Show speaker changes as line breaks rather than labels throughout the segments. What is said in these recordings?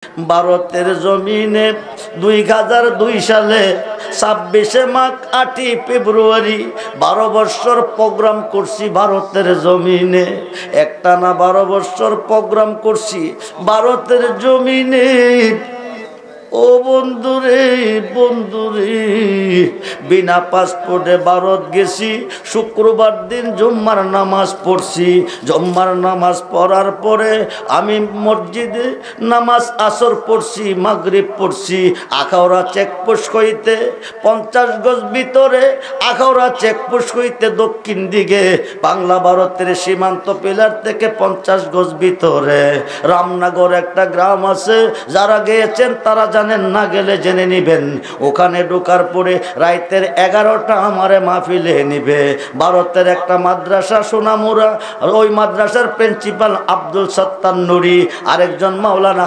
ভারতের জমিনে 2002 সালে 26 মাঘ 8 ফেব্রুয়ারি 12 বছর প্রোগ্রাম করছি ভারতের জমিনে। একটানা 12 বছর প্রোগ্রাম করছি ভারতের জমিনে। ও বন্ধুরে বন্ধুরে, বিনা পাসপোর্টে ভারত গেছি। শুক্রবার দিন জুম্মার নামাজ পড়ছি। জুম্মার নামাজ পড়ার পরে আমি মসজিদে নামাজ আসর পড়ছি, মাগরিব পড়ছি। আখাউড়া চেকপোস্ট হইতে 50 গজ ভিতরে, আখাউড়া চেকপোস্ট হইতে দক্ষিণ দিকে বাংলা ভারতের সীমান্ত পিলার থেকে 50 গজ ভিতরে রামনগর একটা গ্রাম আছে। যারা গিয়েছেন তারা জানেন, না গেলে জেনে নিবেন। ওখানে ঢোকার পরে রাইতের 11টা আমারে মাহফিলে নিবে। ভারতের একটা মাদ্রাসা সোনামুরা, ওই মাদ্রাসার প্রিন্সিপাল আব্দুল সত্তার নুরি, আরেকজন মাওলানা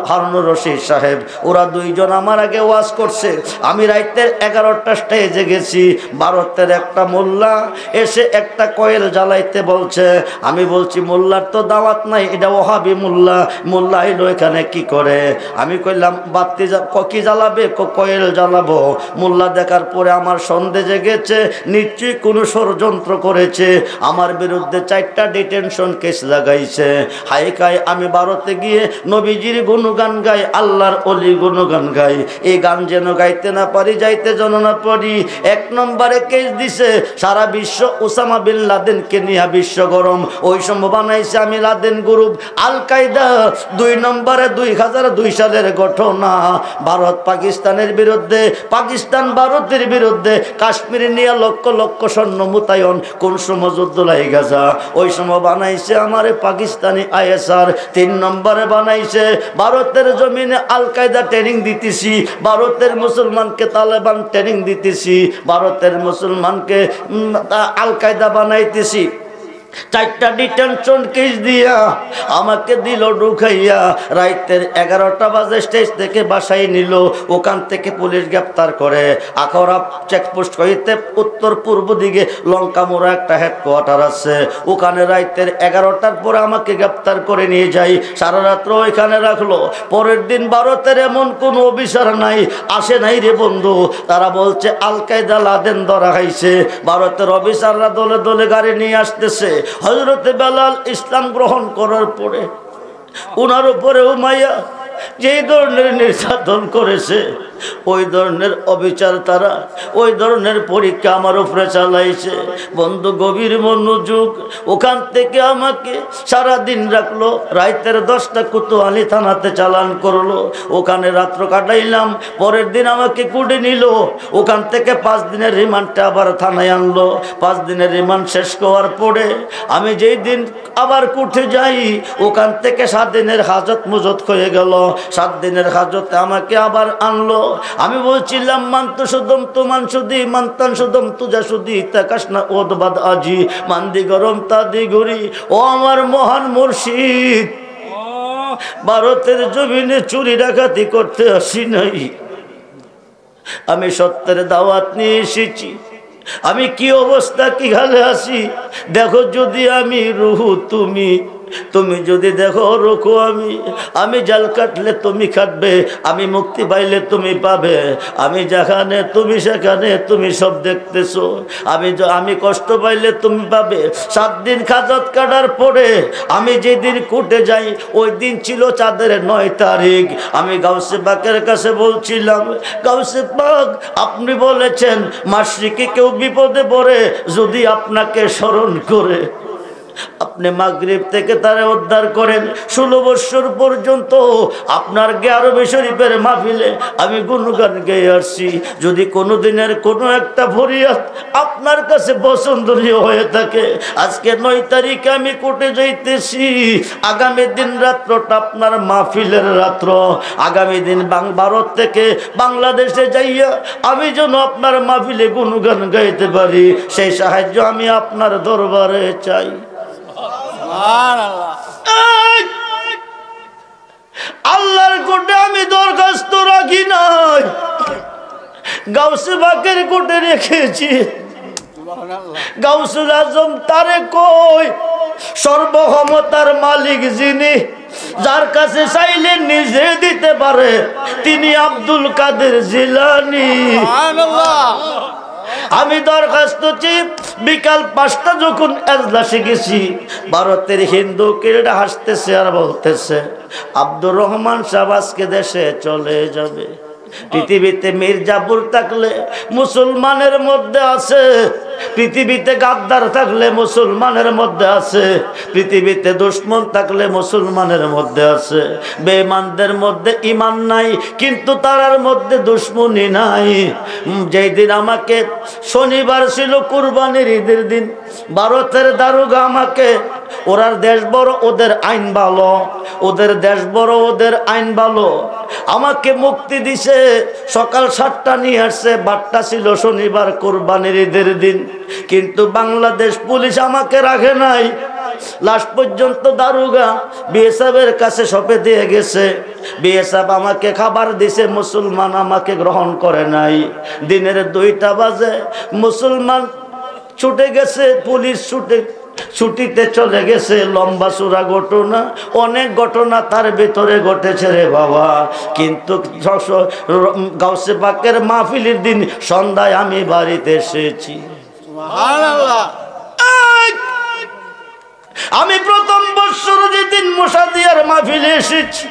হারুনুর রশিদ সাহেব, ওরা দুইজন আমার আগে ওয়াজ করছে। আমি রাইতের 11টা স্টেজে গেছি। ভারতের একটা মোল্লা এসে একটা কয়েল জ্বালাইতে বলছে। আমি বলছি মোল্লার তো দাওয়াত নাই, এটা ওহাবি মোল্লা। মোল্লা এলো এখানে কি করে? আমি কইলাম বাতি কি জ্বালাবে? কয়েল জ্বালাবো। মোল্লা দেখার পরে আমার সন্দেহ জেগেছে, নিশ্চয়ই কোনো ষড়যন্ত্র করেছে। আমার বিরুদ্ধে 4টা ডিটেনশন কেস লাগাইছে। হাইকায় আমি ভারতে গিয়ে নবীজির গুণগান গাই, আল্লাহর অলি গুণগান গাই। এই গান যেন গাইতে না পারি, যাইতে যেন না পারি। 1 নম্বরে কেস দিছে সারা বিশ্ব ওসামা বিন লাদেনকে নিয়ে বিশ্ব গরম। ওই সময় বানাইছে আমি লাদেন গ্রুপ আল কায়দা। 2 নম্বরে 2002 সালের ঘটনা, ভারত পাকিস্তানের বিরুদ্ধে, পাকিস্তান ভারতের বিরুদ্ধে কাশ্মীর নিয়ে লক্ষ লক্ষ সৈন্য মোতায়েন। কোন সময় যুদ্ধ লাগে গেছে, ওই সময় বানাইছে আমারে পাকিস্তানি আইএসআর। 3 নম্বরে বানাইছে ভারতের জমিনে আল কায়দা ট্রেনিং দিতেছি, ভারতের মুসলমানকে তালেবান ট্রেনিং দিতেছি, ভারতের মুসলমানকে আল কায়দা বানাইতেছি। 4টা ডিটেনশন কেস দিয়া আমাকে দিল ঢুকাইয়া। রাইতের 11টা বাজে স্টেজ থেকে বাসায় নিল। ওখান থেকে পুলিশ গ্রেপ্তার করে। আখাউড়া চেকপোস্ট হইতে উত্তর পূর্ব দিকে লঙ্কামোড়া একটা হেডকোয়ার্টার আছে। ওখানে রাইতের 11টার পরে আমাকে গ্রেপ্তার করে নিয়ে যাই। সারা রাত্র ওইখানে রাখলো। পরের দিন ভারতের এমন কোনো অফিসার নাই, আসে নাই রে বন্ধু। তারা বলছে আল কায়দা লাদেন ধরা খাইছে। ভারতের অফিসাররা দলে দলে গাড়ি নিয়ে আসতেছে। হযরতে বেলাল ইসলাম গ্রহণ করার পরে ওনার উপরে উমাইয়া যেই ধরনের নির্যাতন করেছে, ওই ধরনের অবিচার, তারা ওই ধরনের পরীক্ষা আমার উপরে চালাইছে। বন্ধু গভীর মনোযোগ। ওখান থেকে আমাকে সারাদিন রাখলো। রাইতের 10টা কোতোয়ালি থানাতে চালান করলো। ওখানে রাত্র কাটাইলাম। পরের দিন আমাকে কুড়ে নিল। ওখান থেকে 5 দিনের রিমান্ডটা আবার থানায় আনলো। 5 দিনের রিমান্ড শেষ হওয়ার পরে আমি যেই দিন আবার কোর্টে যাই, ওখান থেকে 7 দিনের হাজত মুজত হয়ে গেল। 7 দিনের হাজতে আমাকে আবার আনলো। আমি বলছিলাম মান্ত সুদম তুমান সুদি মান্তান সুদম তুজা সুদি তাকাস না ওদবাদ আজি মান্দি গরম তাদি ঘুরি। ও আমার মহান মুর্শিদ, ভারতের জমিনে চুরি ডাকাতি করতে আসি নাই, আমি সত্যের দাওয়াত নিয়ে এসেছি। আমি কি অবস্থা, কি হালে আছি দেখো। যদি আমি রুহু তুমি, তুমি যদি দেখো রুখো আমি জাল কাটলে তুমি কাটবে, আমি মুক্তি পাইলে তুমি পাবে। আমি যেখানে তুমি সেখানে, তুমি সব দেখতেছো। আমি কষ্ট পাইলে তুমি পাবে। 7 দিন হাজত কাটার পরে আমি যেদিন কোর্টে যাই, ওই দিন ছিল চাঁদের 9 তারিখ। আমি গাউসে পাকের কাছে বলছিলাম, গাউসে পাক আপনি বলেছেন মাশরিকে কেউ বিপদে পড়ে যদি আপনাকে স্মরণ করে, আপনি মাগরিব থেকে তারে উদ্ধার করেন। 16 বছর পর্যন্ত আপনার গেয়ারবে শরীফের মাহফিলে আমি গুণগান গেয়ে আসছি। যদি কোনো দিনের কোনো একটা ফরিয়াদ আপনার কাছে পছন্দনীয় হয়ে থাকে, আজকে 9 তারিখে আমি কোর্টে যাইতেছি। আগামী দিন রাত্রটা আপনার মাহফিলের রাত্র। আগামী দিন ভারত থেকে বাংলাদেশে যাইয়া আমি যেন আপনার মাহফিলে গুণগান গাইতে পারি, সেই সাহায্য আমি আপনার দরবারে চাই। আল্লাহর কোর্টে আমি দরখাস্ত রাখি নাই, গাউসে পাকের কোর্টে রেখেছি। গাউসুল আজম তারে কই, সর্বক্ষমতার মালিক যিনি, যার কাছে চাইলে নিজে দিতে পারে তিনি আব্দুল কাদের জিলানী। আমি দরখাস্ত চিপ বিকাল 5টা যখন এজলাসে গেছি, ভারতের হিন্দু কিরটা হাসতেছে আর বলতেছে আব্দুর রহমান সাহেব আজকে দেশে চলে যাবে। পৃথিবীতে মির্জাপুর থাকলে মুসলমানের মধ্যে আছে, পৃথিবীতে গাদ্দার থাকলে মুসলমানের মধ্যে আছে, পৃথিবীতে দুশ্মন থাকলে মুসলমানের মধ্যে আছে। বেঈমানদের মধ্যে ঈমান নাই কিন্তু তারার মধ্যে দুশ্মনী নাই। যেই দিন আমাকে, শনিবার ছিল কুরবানির ঈদের দিন, ভারতের দারোগা আমাকে, ওরার দেশ বড় ওদের আইন ভালো, ওদের দেশ বড় ওদের আইন ভালো, আমাকে মুক্তি দিছে। সকাল 7টা নিয়ে আসছে, 12টা ছিল শনিবার কুরবানির ঈদের দিন, কিন্তু বাংলাদেশ পুলিশ আমাকে রাখে নাই। লাস্ট পর্যন্ত দারোগা বিএসএফের কাছে সঁপে দিয়ে গেছে। বিএসএফ আমাকে খাবার দিছে, মুসলমান আমাকে গ্রহণ করে নাই। দিনের 2টা বাজে মুসলমান ছুটে গেছে, পুলিশ ছুটিতে চলে গেছে। লম্বা চূড়া ঘটনা, অনেক ঘটনা তার ভিতরে ঘটেছে রে বাবা। কিন্তু গাউসে পাকের মাহফিলের দিন সন্ধ্যায় আমি বাড়িতে এসেছি। আমি প্রথম বছর যেদিন মুসাদিয়ার মাহফিলে এসেছি,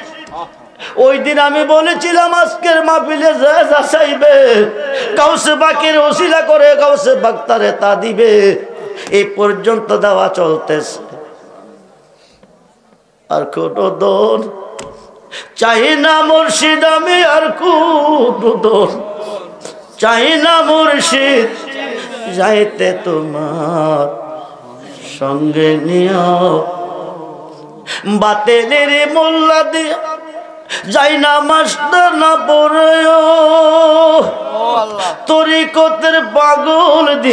ওই দিন আমি বলেছিলাম আজকের মাহফিলে যা চাইবে গাউসে পাকের ওসিলা করে গাউসে পাক তারে তা দিবে। এই পর্যন্ত দেওয়া চলতেছে। আর কোন দোন চাই না মুর্শিদ, আমি আর কোন দোন চাই না মুর্শিদ, যাইতে তোমার সঙ্গে নিও। বাতেলের মোল্লা দিয়া যাই না মাস্টার না পড়ে, তরিকতের পাগল দিয়ে